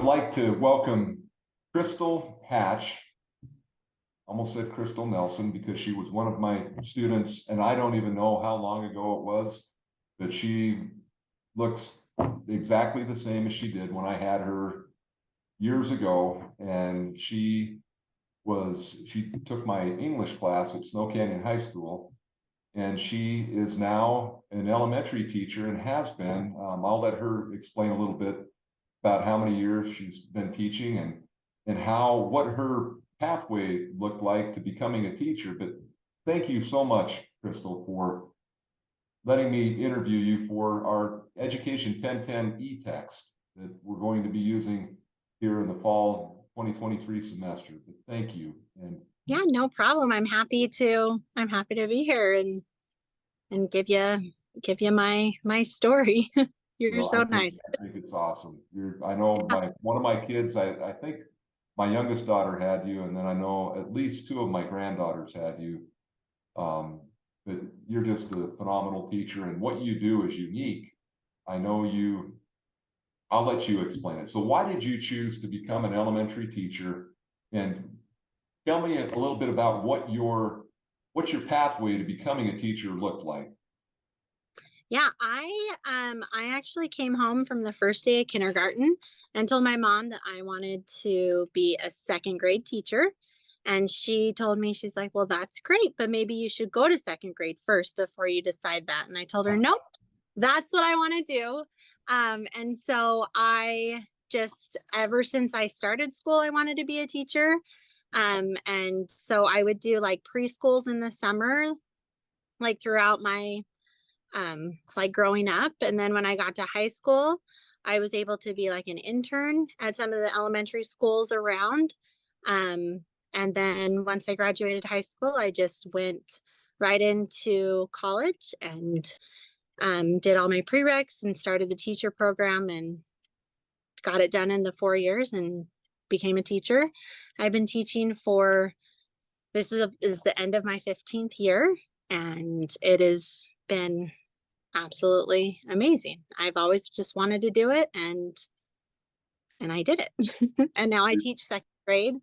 would like to welcome Crystal Hatch. Almost said Crystal Nelson because she was one of my students, and I don't even know how long ago it was, but she looks exactly the same as she did when I had her years ago. And she took my English class at Snow Canyon High School, and she is now an elementary teacher and has been. I'll let her explain a little bit about how many years she's been teaching and what her pathway looked like to becoming a teacher. But thank you so much, Crystal, for letting me interview you for our Education 1010 e-text that we're going to be using here in the fall 2023 semester. But thank you. And yeah, no problem. I'm happy to be here and give you my story. You're so nice. I think it's awesome. I know one of my kids, I think my youngest daughter had you, and then I know at least two of my granddaughters had you. But you're just a phenomenal teacher, and what you do is unique. I'll let you explain it. So why did you choose to become an elementary teacher? And tell me a little bit about what your pathway to becoming a teacher looked like. Yeah, I actually came home from the first day of kindergarten and told my mom that I wanted to be a second grade teacher. And she told me, she's like, well, that's great, but maybe you should go to second grade first before you decide that. And I told her, nope, that's what I want to do. And so I just, ever since I started school, I wanted to be a teacher. And so I would do like preschools in the summer, like throughout my like growing up. And then when I got to high school, I was able to be like an intern at some of the elementary schools around. And then once I graduated high school, I just went right into college and did all my prereqs and started the teacher program and got it done in the 4 years and became a teacher. I've been teaching for, this is the end of my 15th year, and it has been absolutely amazing. I've always just wanted to do it, and I did it. And now I teach second grade.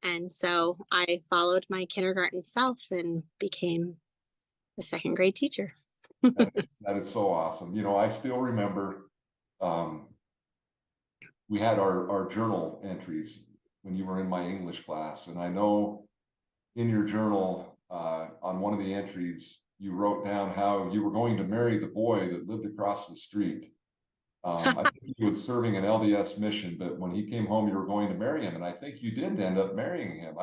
And so I followed my kindergarten self and became a second grade teacher. That is so awesome. You know, I still remember we had our journal entries when you were in my English class. And I know in your journal, on one of the entries, you wrote down how you were going to marry the boy that lived across the street. I think he was serving an LDS mission, but when he came home, you were going to marry him. And I think you did end up marrying him.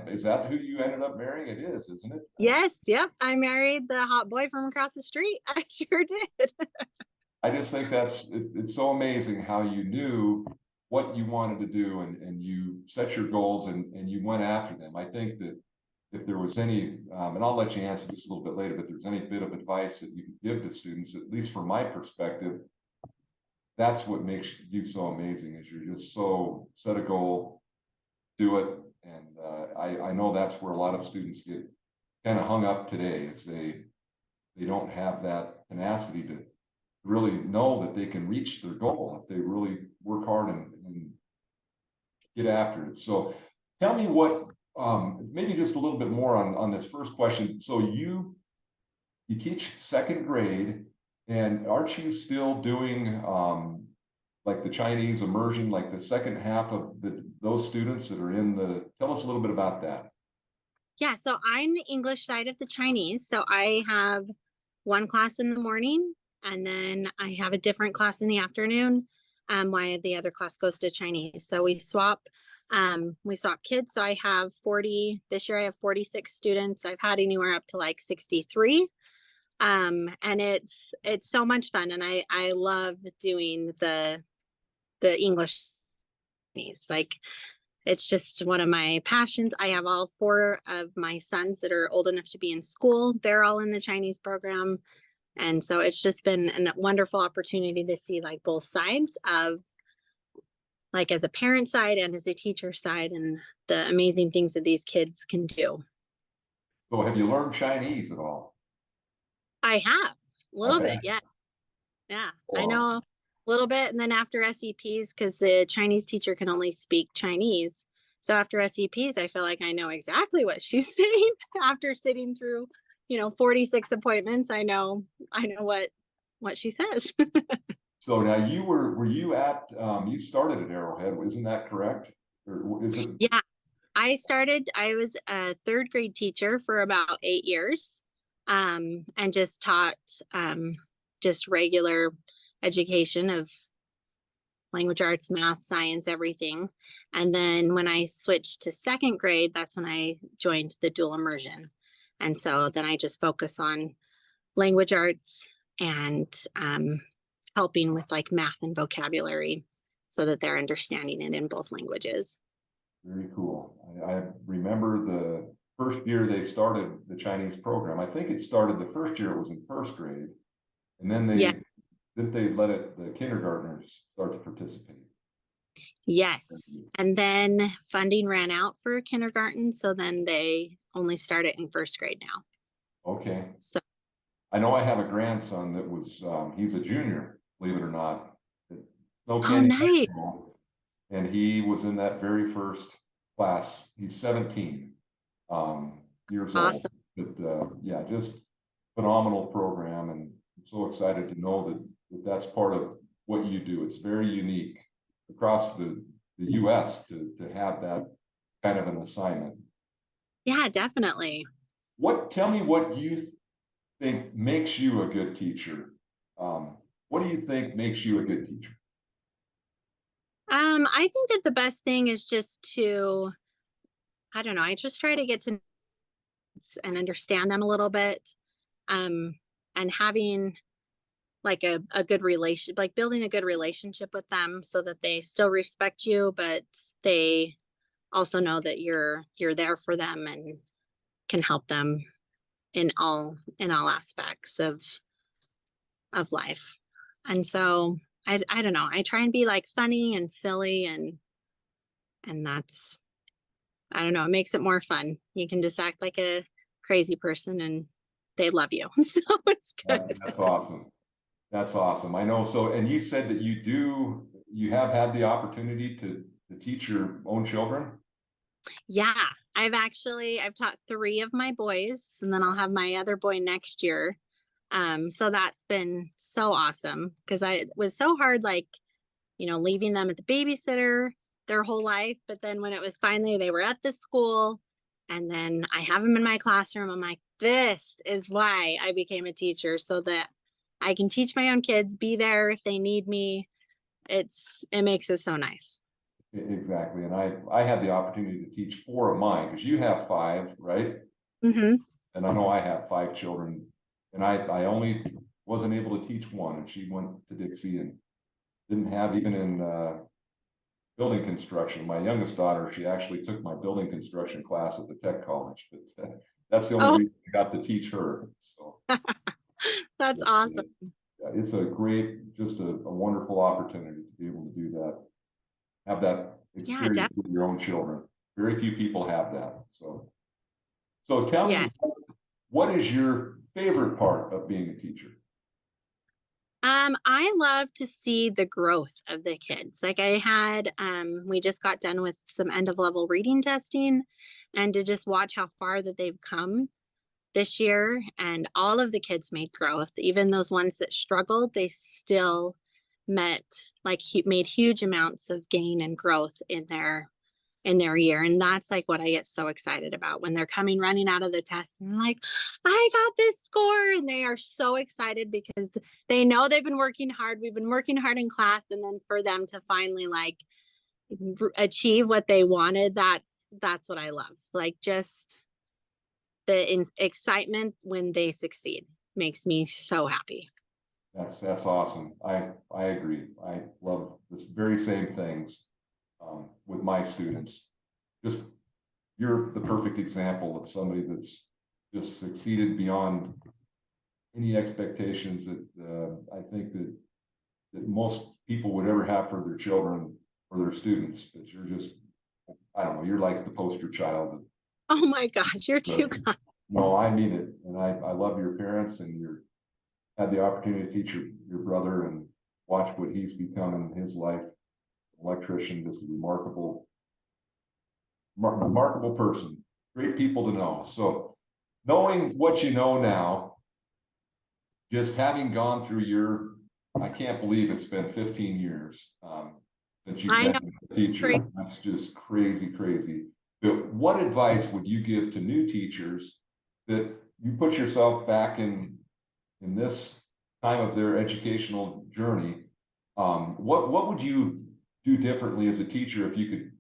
Is that who you ended up marrying? It is, isn't it? Yes. Yep. I married the hot boy from across the street. I sure did. I just think it's so amazing how you knew what you wanted to do and you set your goals and you went after them. I think that if there was any, and I'll let you answer this a little bit later, but if there's any bit of advice that you could give to students, at least from my perspective, that's what makes you so amazing, is you're just so set a goal, do it. And I know that's where a lot of students get kind of hung up today, is they don't have that tenacity to really know that they can reach their goal if they really work hard and get after it. So tell me what, maybe just a little bit more on this first question. So you teach second grade, and aren't you still doing like the Chinese immersion, like the second half of those students that are tell us a little bit about that. Yeah. So I'm the English side of the Chinese. So I have one class in the morning, and then I have a different class in the afternoon, while the other class goes to Chinese. So we swap kids. So I have 40 this year. I have 46 students. I've had anywhere up to like 63. And it's so much fun. And I love doing the English. Like, it's just one of my passions. I have all 4 of my sons that are old enough to be in school. They're all in the Chinese program. And so it's just been a wonderful opportunity to see like both sides of, like, as a parent side and as a teacher side, and the amazing things that these kids can do. So have you learned Chinese at all? I have a little bit. Yeah. Yeah. I know little bit. And then after SEPs, because the Chinese teacher can only speak Chinese. So after SEPs, I feel like I know exactly what she's saying. After sitting through, 46 appointments, I know what she says. So now were you you started at Arrowhead, isn't that correct? Or is it? Yeah, I was a third grade teacher for about 8 years, and just taught just regular education of language arts, math, science, everything. And then when I switched to second grade, that's when I joined the dual immersion. And so then I just focus on language arts and helping with like math and vocabulary so that they're understanding it in both languages. Very cool. I remember the first year they started the Chinese program. I think it started the first year it was in first grade, and then Yeah. they let the kindergartners start to participate. Yes. And then funding ran out for kindergarten. So then they only start it in first grade now. Okay. So, I know I have a grandson that was he's a junior, believe it or not, at Snow oh, Canyon High nice. School, and he was in that very first class. He's 17 years old. Awesome. But yeah, just phenomenal program, and I'm so excited to know that that's part of what you do. It's very unique across the U.S. to have that kind of an assignment. Yeah, definitely. Tell me what you think makes you a good teacher? What do you think makes you a good teacher? I think that the best thing is just to, I don't know, I just try to get to and understand them a little bit. Um, and having like a good relation, like building a good relationship with them so that they still respect you, but they also know that you're there for them and can help them in all aspects of life. And so I don't know, I try and be like funny and silly and that's, I don't know, it makes it more fun. You can just act like a crazy person and they love you. So it's good. That's awesome. That's awesome. I know. So, and you said that you have had the opportunity to teach your own children. Yeah, I've taught three of my boys, and then I'll have my other boy next year. So that's been so awesome because I it was so hard, like, leaving them at the babysitter their whole life. But then when it was finally they were at the school and then I have them in my classroom, I'm like, this is why I became a teacher so that I can teach my own kids, be there if they need me. It makes it so nice. Exactly. And I had the opportunity to teach four of mine because you have five, right? Hmm. And I know I have five children, and I only wasn't able to teach one, and she went to Dixie and didn't have even in building construction. My youngest daughter, she actually took my building construction class at the tech college, but that's the only Oh, reason I got to teach her. So that's awesome. it's a great, just a wonderful opportunity to be able to do that, have that Yeah, experience with your own children. Very few people have that. So tell me, yes. what is your favorite part of being a teacher? I love to see the growth of the kids. Like we just got done with some end of level reading testing and to just watch how far that they've come this year. And all of the kids made growth, even those ones that struggled, they still met, like, made huge amounts of gain and growth in their year. And that's like what I get so excited about when they're coming running out of the test and like, I got this score. And they are so excited because they know they've been working hard. We've been working hard in class. And then for them to finally like achieve what they wanted, that's what I love. Like just the excitement when they succeed makes me so happy. That's awesome. I agree. I love this very same things with my students. Just you're the perfect example of somebody that's just succeeded beyond any expectations that I think that most people would ever have for their children or their students. But you're just, I don't know, you're like the poster child. Oh my gosh, you're too But kind. no, I mean it, and I love your parents, and you had the opportunity to teach your brother, and watch what he's become in his life. Electrician, just a remarkable person. Great people to know. So knowing what you know now, just having gone through I can't believe it's been 15 years since you've I know. been a teacher. Great. That's just crazy, crazy. But what advice would you give to new teachers that you put yourself back in this time of their educational journey? What would you do differently as a teacher if you could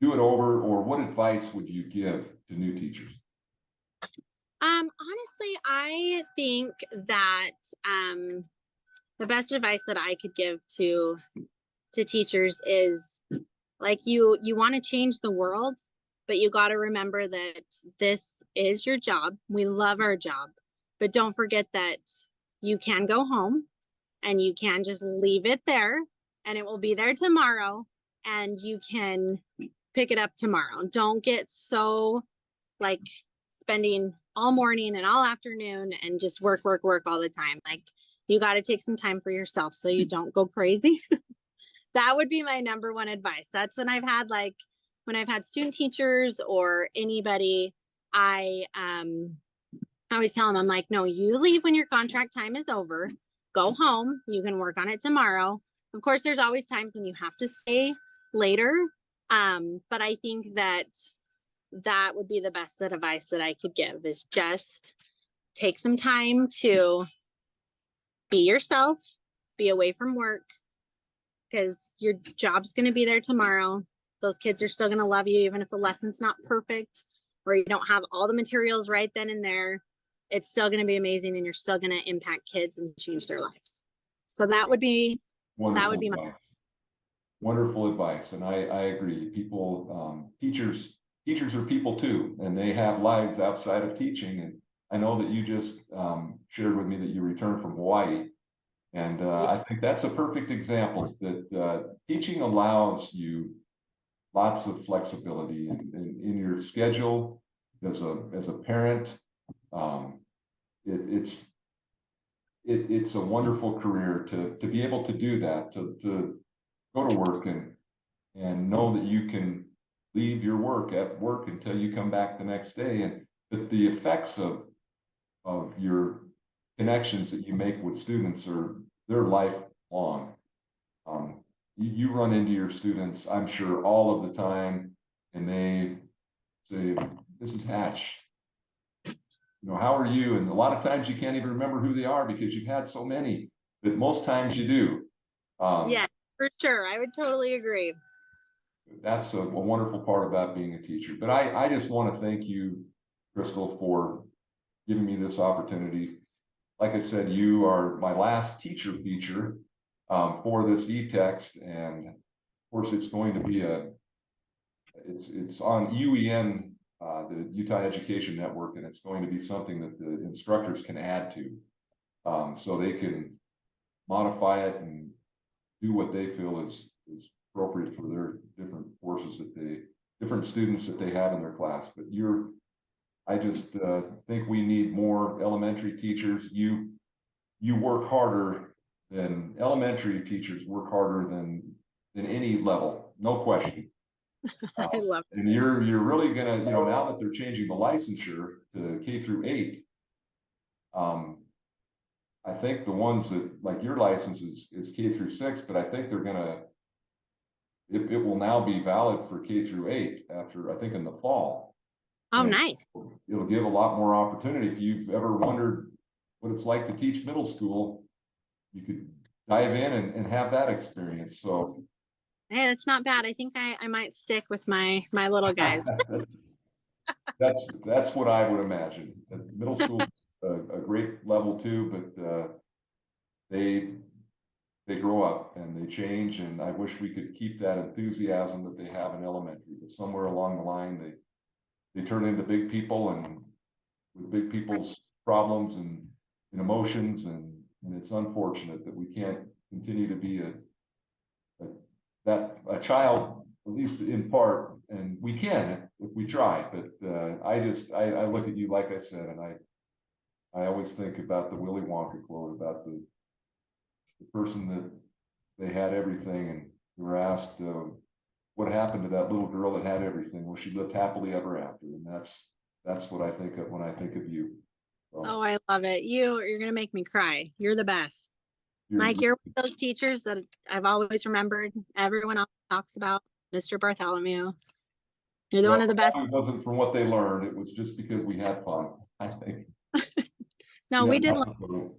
do it over, or what advice would you give to new teachers? Honestly, I think that the best advice that I could give to teachers is, like, you want to change the world, but you got to remember that this is your job. We love our job, but don't forget that you can go home and you can just leave it there and it will be there tomorrow and you can pick it up tomorrow. Don't get so like spending all morning and all afternoon and just work all the time. Like, you got to take some time for yourself so you don't go crazy. That would be my number one advice. That's when I've had student teachers or anybody, I always tell them, I'm like, no, you leave when your contract time is over, go home, you can work on it tomorrow. Of course, there's always times when you have to stay later. But I think that that would be the best advice that I could give, is just take some time to be yourself, be away from work, because your job's going to be there tomorrow. Those kids are still going to love you, even if the lesson's not perfect or you don't have all the materials right then and there. It's still going to be amazing, and you're still going to impact kids and change their lives. So that would be Wonderful my advice. Wonderful advice, and I agree. People, teachers are people too, and they have lives outside of teaching. And I know that you just shared with me that you returned from Hawaii, and I think that's a perfect example that teaching allows you lots of flexibility in your schedule as a parent. It's a wonderful career to be able to do that, to go to work and know that you can leave your work at work until you come back the next day, and that the effects of your connections that you make with students they're lifelong. You run into your students, I'm sure, all of the time, and they say, "This is Hatch. How are you?" And a lot of times you can't even remember who they are because you've had so many, but most times you do. yeah, for sure. I would totally agree. That's a wonderful part about being a teacher. But I just want to thank you, Crystal, for giving me this opportunity. Like I said, you are my last teacher feature for this e-text, and of course it's going to be it's on UEN, the Utah Education Network, and it's going to be something that the instructors can add to, so they can modify it and do what they feel is appropriate for their different courses different students that they have in their class. But I just think we need more elementary teachers. You work harder than elementary teachers work harder than any level, no question. I love it. And you're really gonna, now that they're changing the licensure to K-8, I think the ones that, like, your license is K-6, but I think they're gonna, it will now be valid for K-8 after, I think, in the fall. Oh, And nice. it'll give a lot more opportunity. If you've ever wondered what it's like to teach middle school, you could dive in and have that experience. So Hey, that's not bad. I think I might stick with my little guys. that's what I would imagine. Middle school, a great level too, but they grow up and they change, and I wish we could keep that enthusiasm that they have in elementary. But somewhere along the line, they turn into big people, and with big people's problems and emotions, and it's unfortunate that we can't continue to be a child, at least in part, and we can if we try. But I look at you, like I said, and I always think about the Willy Wonka quote about the person that they had everything, and we were asked, what happened to that little girl that had everything? Well, she lived happily ever after, and that's what I think of when I think of you. So Oh, I love it. You're gonna make me cry. You're the best. you're, Mike, you're one of those teachers that I've always remembered. Everyone else talks about Mr. Bartholomew. You're the well, one of the best. it wasn't from what they learned. It was just because we had fun, I think. No, Yeah, we did. nothing but it.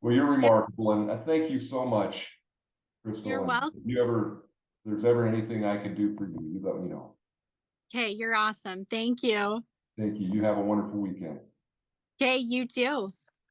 Well, you're remarkable, and I thank you so much, You're Crystal. And welcome. if there's ever anything I can do for you, you let me know. Okay, you're awesome. Thank you. Thank you. You have a wonderful weekend. Okay, you too.